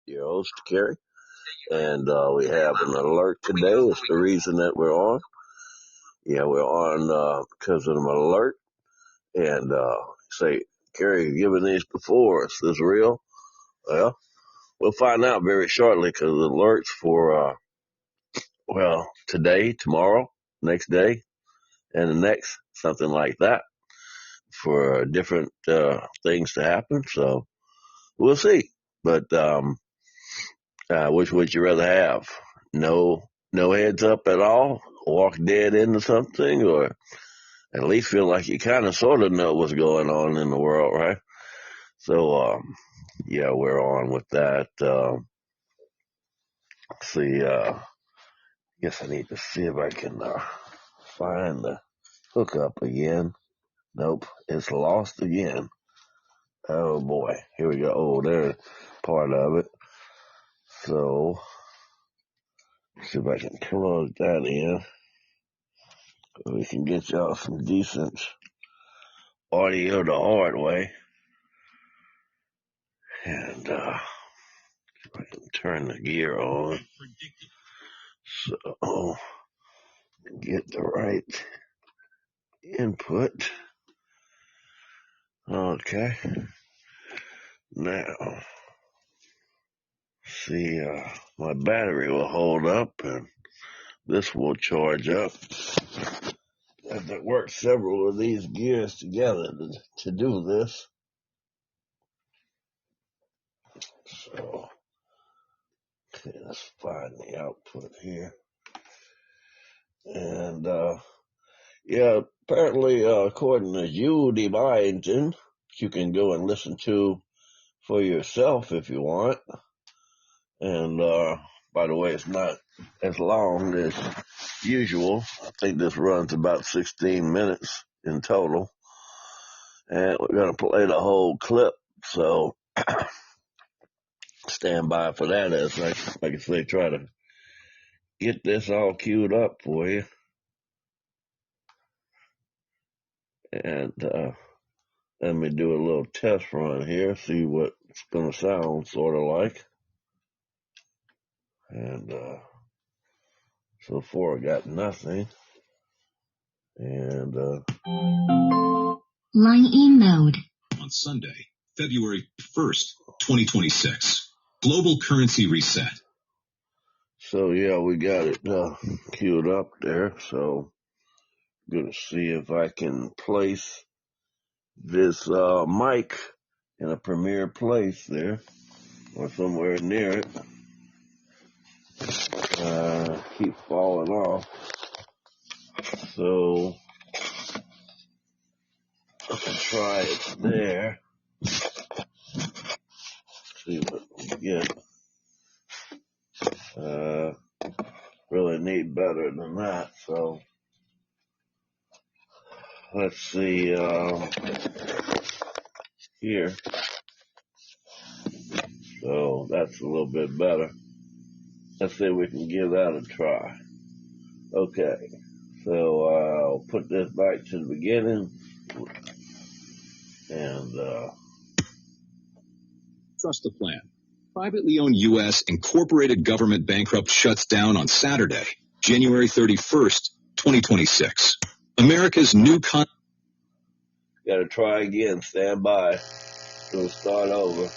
your host, Kerry, and we have an alert today. It's the reason that we're on. Yeah, we're on because of an alert. And say, Kerry, you've given these before. Is this real? Well, we'll find out very shortly because alerts for, today, tomorrow, next day, and the next, something like that, for different things to happen. So we'll see. But which would you rather have? No heads up at all? Walk dead into something, or at least feel like you kind of sort of know what's going on in the world, right? So, yeah, we're on with that. See, guess I need to see if I can find the hookup again. Nope, it's lost again. Oh boy, here we go. Oh, there's part of it. So, see if I can plug that in. We can get y'all some decent audio the hard way. And if I can turn the gear on. So, get the right input. Okay. Now, see, my battery will hold up and this will charge up. I have to work several of these gears together to do this. So, okay, let's find the output here. And, yeah, apparently, according to Judy Byington, you can go and listen to for yourself if you want. And, by the way, it's not as long as usual. I think this runs about 16 minutes in total. And we're going to play the whole clip. So stand by for that as like I say, try to get this all queued up for you. And, let me do a little test run here, see what it's going to sound sort of like. And, so far I got nothing. And, line in mode. On Sunday, February 1st, 2026. Global currency reset. so yeah, we got it queued up there. So I'm going to see if I can place this mic in a premier place there or somewhere near it. Keep falling off. So I can try it there. See what we get. Really need better than that. So let's see here. So that's a little bit better. Let's see if we can give that a try. Okay. So I'll put this back to the beginning. And Trust the plan. Privately owned U.S. incorporated government bankrupt shuts down on Saturday, January 31st, 2026. America's new got to try again. Stand by. We'll start over.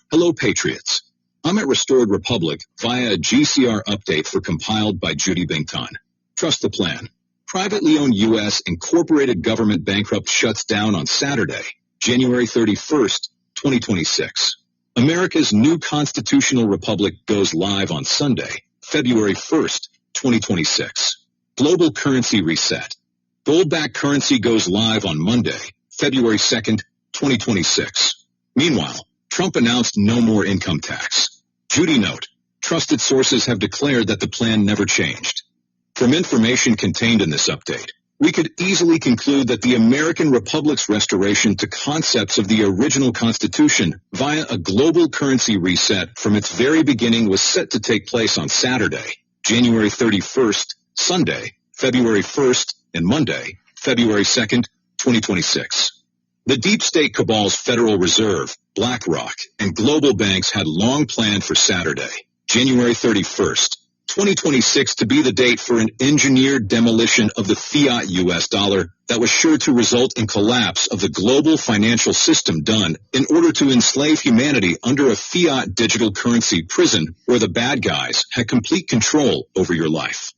Hello, Patriots. I'm at Restored Republic via a GCR update compiled by Judy Bington. Trust the plan. Privately owned U.S. incorporated government bankrupt shuts down on Saturday, January 31st, 2026. America's new constitutional republic goes live on Sunday, February 1st, 2026. Global currency reset. Gold-backed currency goes live on Monday, February 2nd, 2026. Meanwhile, Trump announced no more income tax. Judy note, trusted sources have declared that the plan never changed. From information contained in this update, we could easily conclude that the American Republic's restoration to concepts of the original Constitution via a global currency reset from its very beginning was set to take place on Saturday, January 31st, Sunday, February 1st, and Monday, February 2nd, 2026. The deep state cabal's Federal Reserve, BlackRock, and global banks had long planned for Saturday, January 31st, 2026 to be the date for an engineered demolition of the fiat U.S. dollar that was sure to result in collapse of the global financial system done in order to enslave humanity under a fiat digital currency prison where the bad guys had complete control over your life.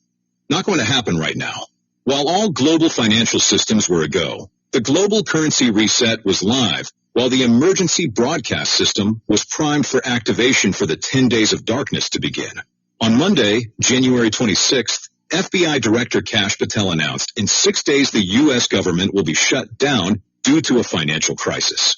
Not going to happen right now. While all global financial systems were a-go, the global currency reset was live while the emergency broadcast system was primed for activation for the 10 days of darkness to begin. On Monday, January 26th, FBI Director Kash Patel announced in 6 days the U.S. government will be shut down due to a financial crisis.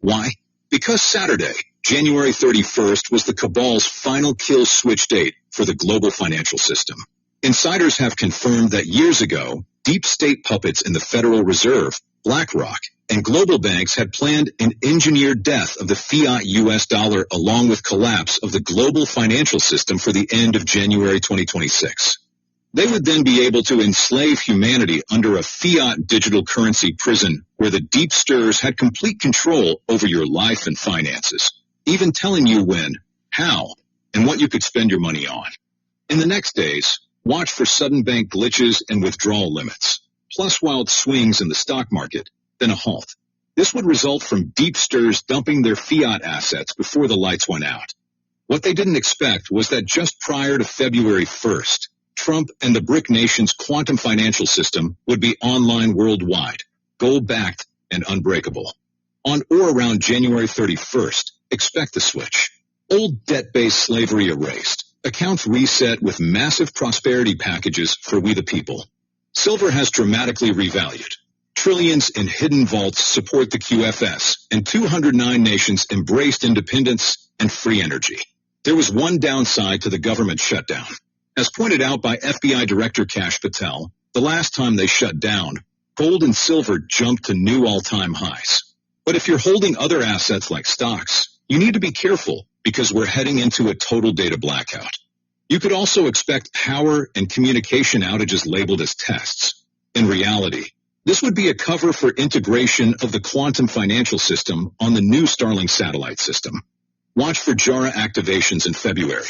Why? Because Saturday, January 31st, was the cabal's final kill switch date for the global financial system. Insiders have confirmed that years ago, deep state puppets in the Federal Reserve, BlackRock, and global banks had planned an engineered death of the fiat U.S. dollar along with collapse of the global financial system for the end of January 2026. They would then be able to enslave humanity under a fiat digital currency prison where the deep sters had complete control over your life and finances, even telling you when, how, and what you could spend your money on. In the next days, watch for sudden bank glitches and withdrawal limits, plus wild swings in the stock market, then a halt. This would result from deep sters dumping their fiat assets before the lights went out. What they didn't expect was that just prior to February 1st, Trump and the BRIC nation's quantum financial system would be online worldwide, gold-backed and unbreakable. On or around January 31st, expect the switch. Old debt-based slavery erased, accounts reset with massive prosperity packages for we the people. Silver has dramatically revalued. Trillions in hidden vaults support the QFS, and 209 nations embraced independence and free energy. There was one downside to the government shutdown. As pointed out by FBI Director Kash Patel, the last time they shut down, gold and silver jumped to new all-time highs. But if you're holding other assets like stocks, you need to be careful because we're heading into a total data blackout. You could also expect power and communication outages labeled as tests. In reality, this would be a cover for integration of the quantum financial system on the new Starlink satellite system. Watch for JARA activations in February.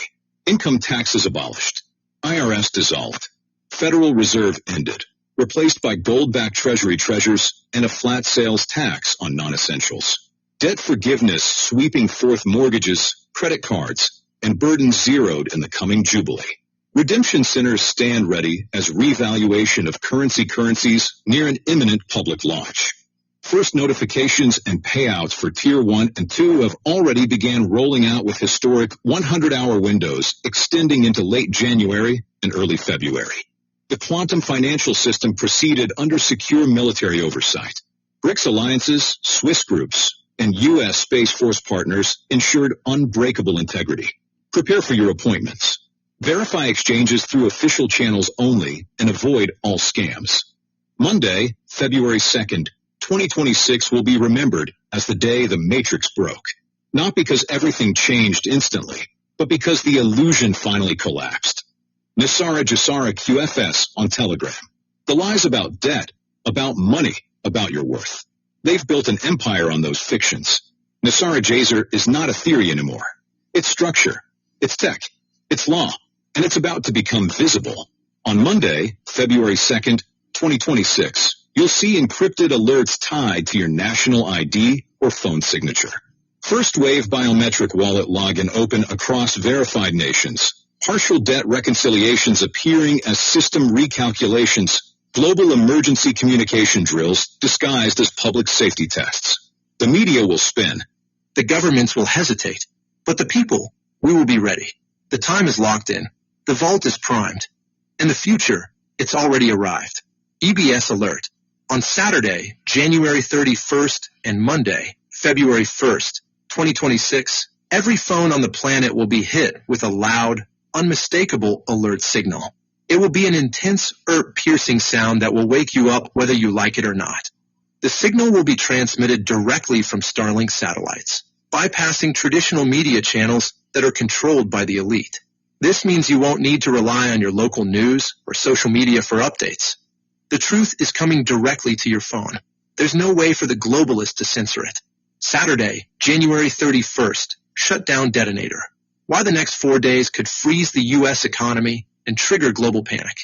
Income taxes abolished. IRS dissolved. Federal Reserve ended, replaced by gold-backed Treasury treasures and a flat sales tax on non-essentials. Debt forgiveness sweeping forth mortgages, credit cards, and burdens zeroed in the coming Jubilee. Redemption centers stand ready as revaluation of currencies near an imminent public launch. First notifications and payouts for Tier 1 and 2 have already began rolling out with historic 100-hour windows extending into late January and early February. The quantum financial system proceeded under secure military oversight. BRICS alliances, Swiss groups, and U.S. Space Force partners ensured unbreakable integrity. Prepare for your appointments. Verify exchanges through official channels only and avoid all scams. Monday, February 2nd, 2026 will be remembered as the day the Matrix broke. Not because everything changed instantly, but because the illusion finally collapsed. Nisara Jasara QFS on Telegram. The lies about debt, about money, about your worth. They've built an empire on those fictions. Nisara Jazer is not a theory anymore. It's structure. It's tech. It's law. And it's about to become visible. On Monday, February 2nd, 2026, you'll see encrypted alerts tied to your national ID or phone signature. First wave biometric wallet login open across verified nations. Partial debt reconciliations appearing as system recalculations. Global emergency communication drills disguised as public safety tests. The media will spin. The governments will hesitate. But the people, we will be ready. The time is locked in. The vault is primed. In the future, it's already arrived. EBS alert. On Saturday, January 31st, and Monday, February 1st, 2026, every phone on the planet will be hit with a loud, unmistakable alert signal. It will be an intense, piercing sound that will wake you up whether you like it or not. The signal will be transmitted directly from Starlink satellites, bypassing traditional media channels that are controlled by the elite. This means you won't need to rely on your local news or social media for updates. The truth is coming directly to your phone. There's no way for the globalists to censor it. Saturday, January 31st, shutdown detonator. Why the next 4 days could freeze the U.S. economy and trigger global panic.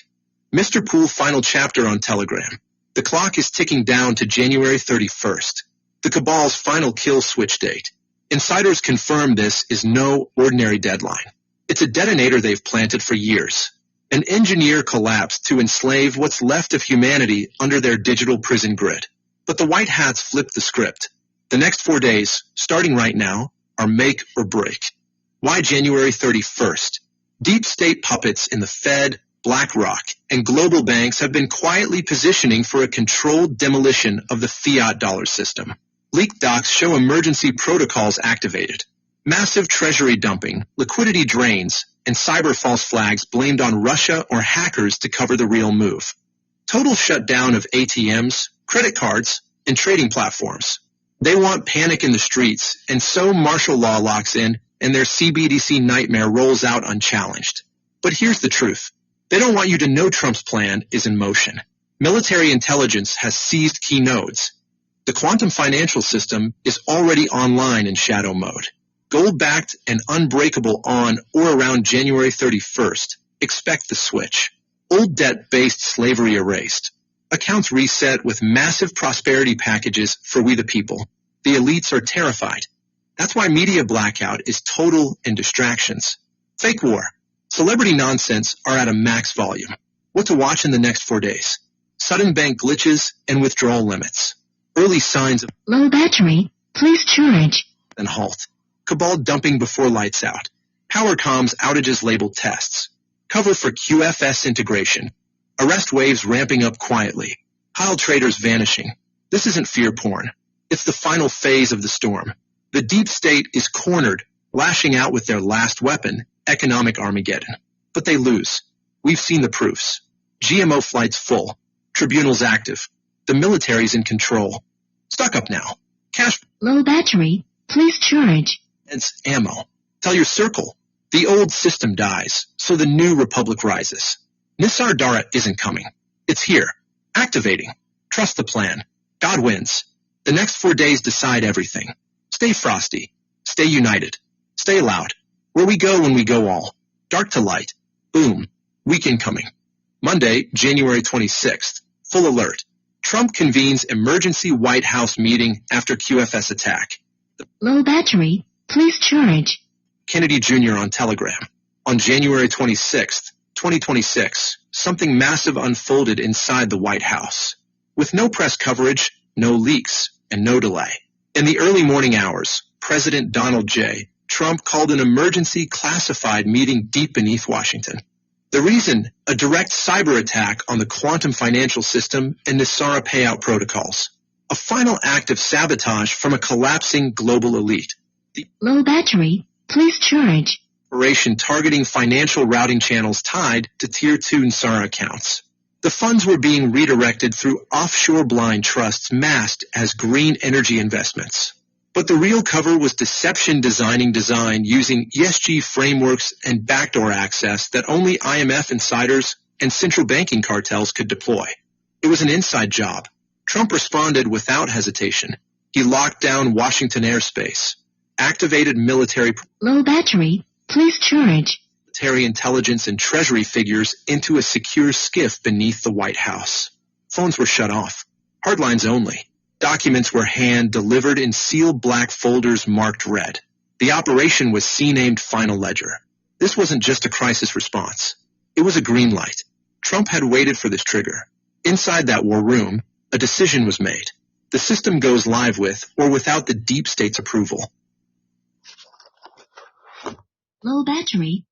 Mr. Poole final chapter on Telegram. The clock is ticking down to January 31st, the cabal's final kill switch date. Insiders confirm this is no ordinary deadline. It's a detonator they've planted for years. An engineer collapsed to enslave what's left of humanity under their digital prison grid. But the White Hats flipped the script. The next 4 days, starting right now, are make or break. Why January 31st? Deep state puppets in the Fed, BlackRock, and global banks have been quietly positioning for a controlled demolition of the fiat dollar system. Leaked docs show emergency protocols activated. Massive treasury dumping, liquidity drains, and cyber false flags blamed on Russia or hackers to cover the real move. Total shutdown of ATMs, credit cards, and trading platforms. They want panic in the streets, and so martial law locks in and their CBDC nightmare rolls out unchallenged. But here's the truth. They don't want you to know Trump's plan is in motion. Military intelligence has seized key nodes. The quantum financial system is already online in shadow mode. Gold-backed and unbreakable on or around January 31st. Expect the switch. Old debt-based slavery erased. Accounts reset with massive prosperity packages for we the people. The elites are terrified. That's why media blackout is total and distractions. Fake war. Celebrity nonsense are at a max volume. What to watch in the next 4 days? Sudden bank glitches and withdrawal limits. Early signs of low battery. Please charge. And halt. Cabal dumping before lights out. Power comms outages labeled tests. Cover for QFS integration. Arrest waves ramping up quietly. Pile traders vanishing. This isn't fear porn. It's the final phase of the storm. The deep state is cornered, lashing out with their last weapon, economic Armageddon. But they lose. We've seen the proofs. GMO flights full. Tribunals active. The military's in control. Stock up now. Cash low battery. Please charge. Ammo. Tell your circle. The old system dies, so the new republic rises. Nisar Dara isn't coming. It's here. Activating. Trust the plan. God wins. The next 4 days decide everything. Stay frosty. Stay united. Stay loud. Where we go when we go all. Dark to light. Boom. Week incoming. Monday, January 26th. Full alert. Trump convenes emergency White House meeting after QFS attack. Low battery. Please charge. Kennedy Jr. on Telegram. On January 26th, 2026, something massive unfolded inside the White House. With no press coverage, no leaks, and no delay. In the early morning hours, President Donald J. Trump called an emergency classified meeting deep beneath Washington. The reason, a direct cyber attack on the quantum financial system and Nisara payout protocols. A final act of sabotage from a collapsing global elite. The low battery. Please charge. operation targeting financial routing channels tied to Tier 2 Nisara accounts. The funds were being redirected through offshore blind trusts masked as green energy investments. But the real cover was deception design using ESG frameworks and backdoor access that only IMF insiders and central banking cartels could deploy. It was an inside job. Trump responded without hesitation. He locked down Washington airspace, activated military low battery. Please charge. intelligence and treasury figures into a secure skiff beneath the White House. Phones were shut off. Hardlines only. Documents were hand-delivered in sealed black folders marked red. The operation was C-named Final Ledger. This wasn't just a crisis response. It was a green light. Trump had waited for this trigger. Inside that war room, a decision was made. The system goes live with or without the deep state's approval. Low battery.